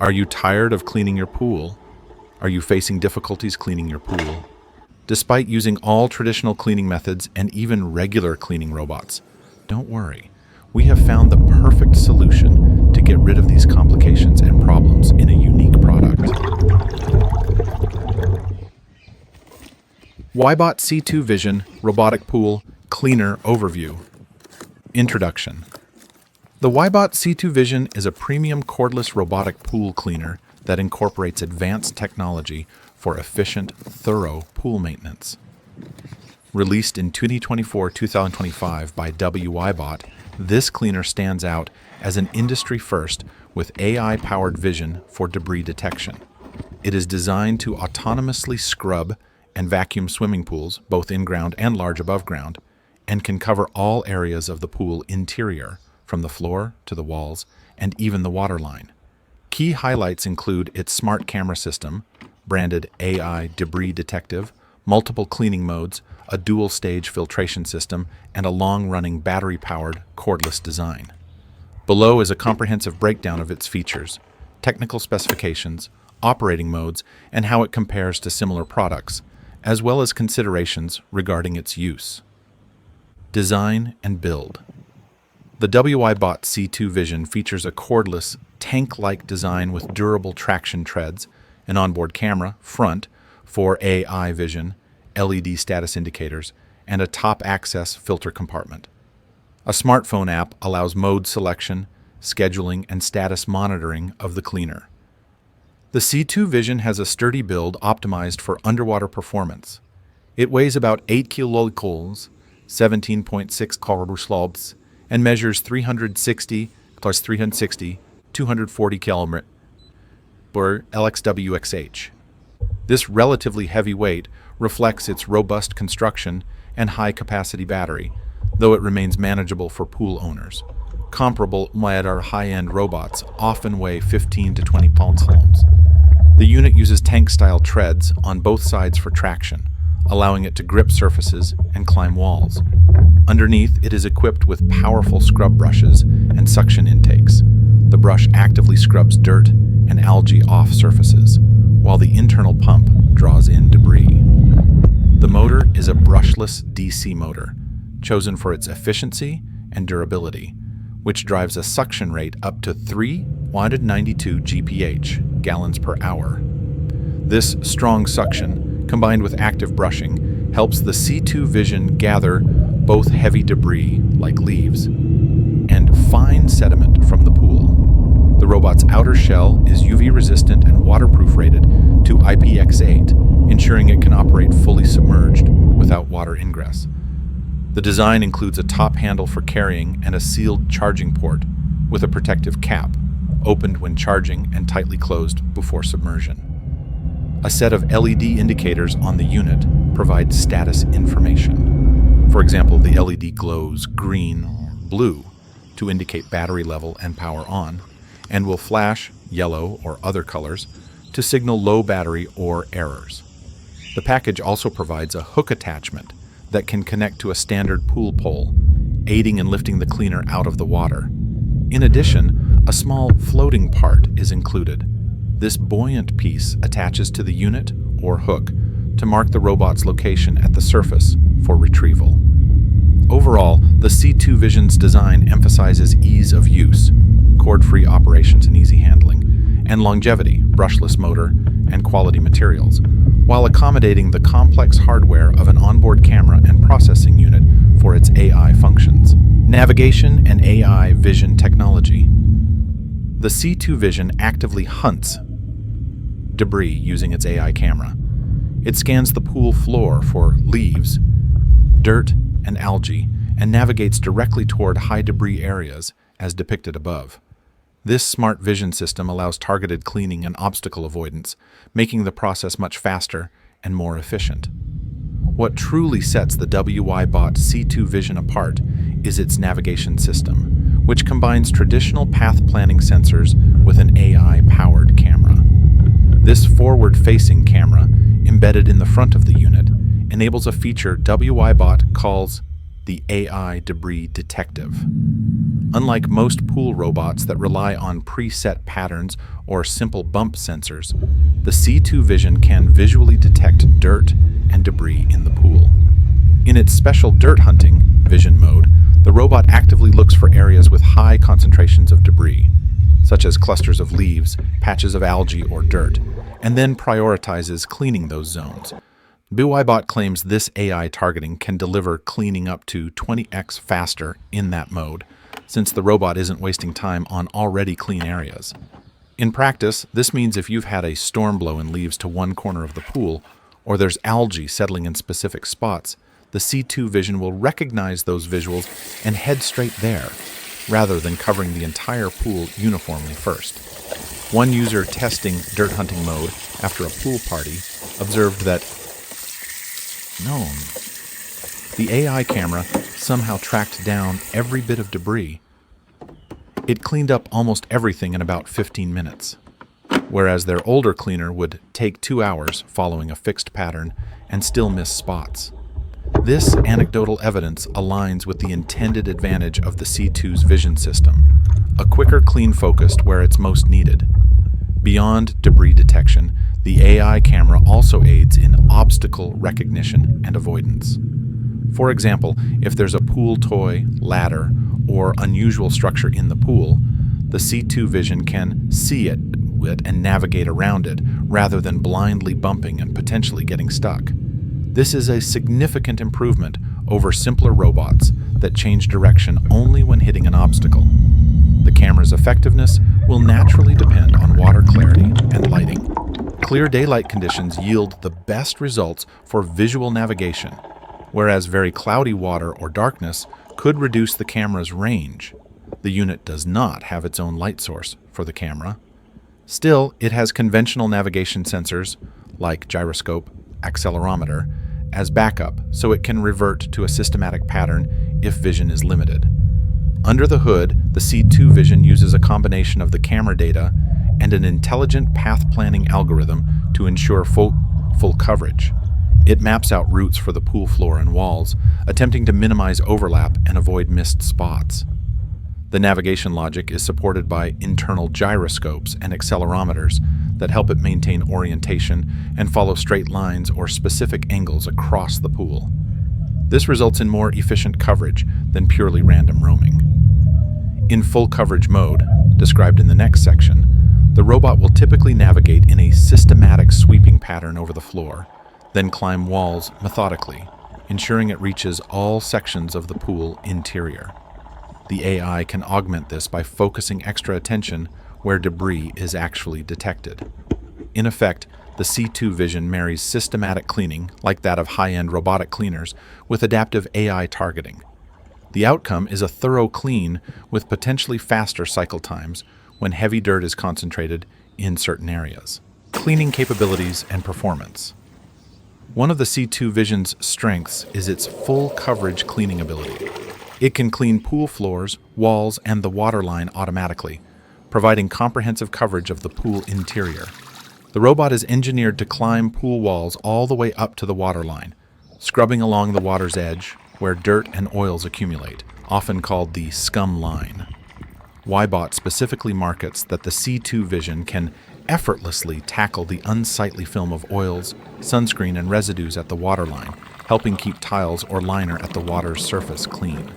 Are you tired of cleaning your pool? Are you facing difficulties cleaning your pool? Despite using all traditional cleaning methods and even regular cleaning robots, don't worry. We have found the perfect solution to get rid of these complications and problems in a unique product. Wybot C2 Vision Robotic Pool Cleaner Overview. Introduction. The Wybot C2 Vision is a premium cordless robotic pool cleaner that incorporates advanced technology for efficient, thorough pool maintenance. Released in 2024-2025 by Wybot, this cleaner stands out as an industry first with AI-powered vision for debris detection. It is designed to autonomously scrub and vacuum swimming pools, both in-ground and large above ground, and can cover all areas of the pool interior, from the floor to the walls and even the water line. Key highlights include its smart camera system, branded AI Debris Detective, multiple cleaning modes, a dual-stage filtration system, and a long-running battery-powered cordless design. Below is a comprehensive breakdown of its features, technical specifications, operating modes, and how it compares to similar products, as well as considerations regarding its use. Design and build. The Wybot C2 Vision features a cordless, tank-like design with durable traction treads, an onboard camera, front, for AI vision, LED status indicators, and a top access filter compartment. A smartphone app allows mode selection, scheduling, and status monitoring of the cleaner. The C2 Vision has a sturdy build optimized for underwater performance. It weighs about 8 kilojoules, 17.6 kilograms, and measures 360 plus 360, 240 km per LXWXH. This relatively heavy weight reflects its robust construction and high-capacity battery, though it remains manageable for pool owners. Comparable Multimeter high-end robots often weigh 15 to 20 pounds. The unit uses tank-style treads on both sides for traction, allowing it to grip surfaces and climb walls. Underneath, it is equipped with powerful scrub brushes and suction intakes. The brush actively scrubs dirt and algae off surfaces, while the internal pump draws in debris. The motor is a brushless DC motor, chosen for its efficiency and durability, which drives a suction rate up to 392 GPH, gallons per hour. This strong suction, combined with active brushing, helps the C2 Vision gather both heavy debris, like leaves, and fine sediment from the pool. The robot's outer shell is UV-resistant and waterproof rated to IPX8, ensuring it can operate fully submerged without water ingress. The design includes a top handle for carrying and a sealed charging port with a protective cap, opened when charging and tightly closed before submersion. A set of LED indicators on the unit provide status information. For example, the LED glows green or blue to indicate battery level and power on, and will flash yellow or other colors to signal low battery or errors. The package also provides a hook attachment that can connect to a standard pool pole, aiding in lifting the cleaner out of the water. In addition, a small floating part is included. This buoyant piece attaches to the unit or hook to mark the robot's location at the surface for retrieval. Overall, the C2 Vision's design emphasizes ease of use, cord-free operations and easy handling, and longevity, brushless motor, and quality materials, while accommodating the complex hardware of an onboard camera and processing unit for its AI functions. Navigation and AI vision technology. The C2 Vision actively hunts debris using its AI camera. It scans the pool floor for leaves, dirt, and algae, and navigates directly toward high debris areas as depicted above. This smart vision system allows targeted cleaning and obstacle avoidance, making the process much faster and more efficient. What truly sets the Wybot C2 Vision apart is its navigation system, which combines traditional path planning sensors with an AI-powered camera. This forward-facing camera, embedded in the front of the unit, enables a feature Wybot calls the AI Debris Detective. Unlike most pool robots that rely on preset patterns or simple bump sensors, the C2 Vision can visually detect dirt and debris in the pool. In its special dirt hunting vision mode, the robot actively looks for areas with high concentrations of debris, such as clusters of leaves, patches of algae, or dirt, and then prioritizes cleaning those zones. Wybot claims this AI targeting can deliver cleaning up to 20x faster in that mode, since the robot isn't wasting time on already clean areas. In practice, this means if you've had a storm blow and leaves to one corner of the pool, or there's algae settling in specific spots, the C2 Vision will recognize those visuals and head straight there, rather than covering the entire pool uniformly first. One user testing dirt hunting mode after a pool party observed that the AI camera somehow tracked down every bit of debris. It cleaned up almost everything in about 15 minutes, whereas their older cleaner would take 2 hours following a fixed pattern and still miss spots. This anecdotal evidence aligns with the intended advantage of the C2's vision system, a quicker clean focus where it's most needed. Beyond debris detection, the AI camera also aids in obstacle recognition and avoidance. For example, if there's a pool toy, ladder, or unusual structure in the pool, the C2 Vision can see it and navigate around it rather than blindly bumping and potentially getting stuck. This is a significant improvement over simpler robots that change direction only when hitting an obstacle. The camera's effectiveness will naturally depend on water clarity and lighting. Clear daylight conditions yield the best results for visual navigation, whereas very cloudy water or darkness could reduce the camera's range. The unit does not have its own light source for the camera. Still, it has conventional navigation sensors, like gyroscope, accelerometer, as backup, so it can revert to a systematic pattern if vision is limited. Under the hood, the C2 Vision uses a combination of the camera data and an intelligent path planning algorithm to ensure full coverage. It maps out routes for the pool floor and walls, attempting to minimize overlap and avoid missed spots. The navigation logic is supported by internal gyroscopes and accelerometers that help it maintain orientation and follow straight lines or specific angles across the pool. This results in more efficient coverage than purely random roaming. In full coverage mode, described in the next section, the robot will typically navigate in a systematic sweeping pattern over the floor, then climb walls methodically, ensuring it reaches all sections of the pool interior. The AI can augment this by focusing extra attention where debris is actually detected. In effect, the C2 Vision marries systematic cleaning, like that of high-end robotic cleaners, with adaptive AI targeting. The outcome is a thorough clean with potentially faster cycle times when heavy dirt is concentrated in certain areas. Cleaning capabilities and performance. One of the C2 Vision's strengths is its full coverage cleaning ability. It can clean pool floors, walls, and the waterline automatically, providing comprehensive coverage of the pool interior. The robot is engineered to climb pool walls all the way up to the waterline, scrubbing along the water's edge where dirt and oils accumulate, often called the scum line. Wybot specifically markets that the C2 Vision can effortlessly tackle the unsightly film of oils, sunscreen, and residues at the waterline, helping keep tiles or liner at the water's surface clean.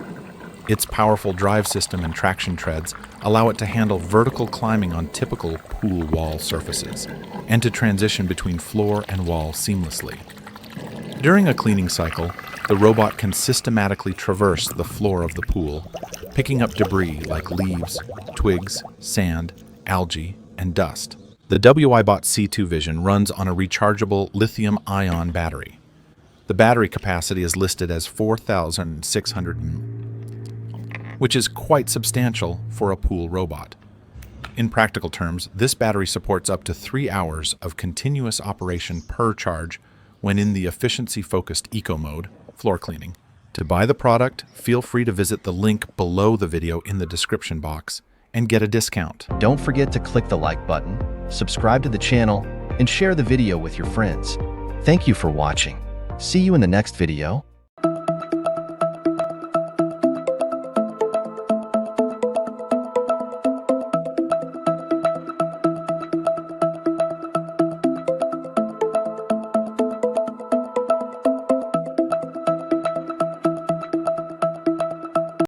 Its powerful drive system and traction treads allow it to handle vertical climbing on typical pool wall surfaces, and to transition between floor and wall seamlessly. During a cleaning cycle, the robot can systematically traverse the floor of the pool, picking up debris like leaves, twigs, sand, algae, and dust. The Wybot C2 Vision runs on a rechargeable lithium-ion battery. The battery capacity is listed as 4,600 which is quite substantial for a pool robot. In practical terms, this battery supports up to 3 hours of continuous operation per charge when in the efficiency-focused eco mode, floor cleaning. To buy the product, feel free to visit the link below the video in the description box and get a discount. Don't forget to click the like button, subscribe to the channel, and share the video with your friends. Thank you for watching. See you in the next video.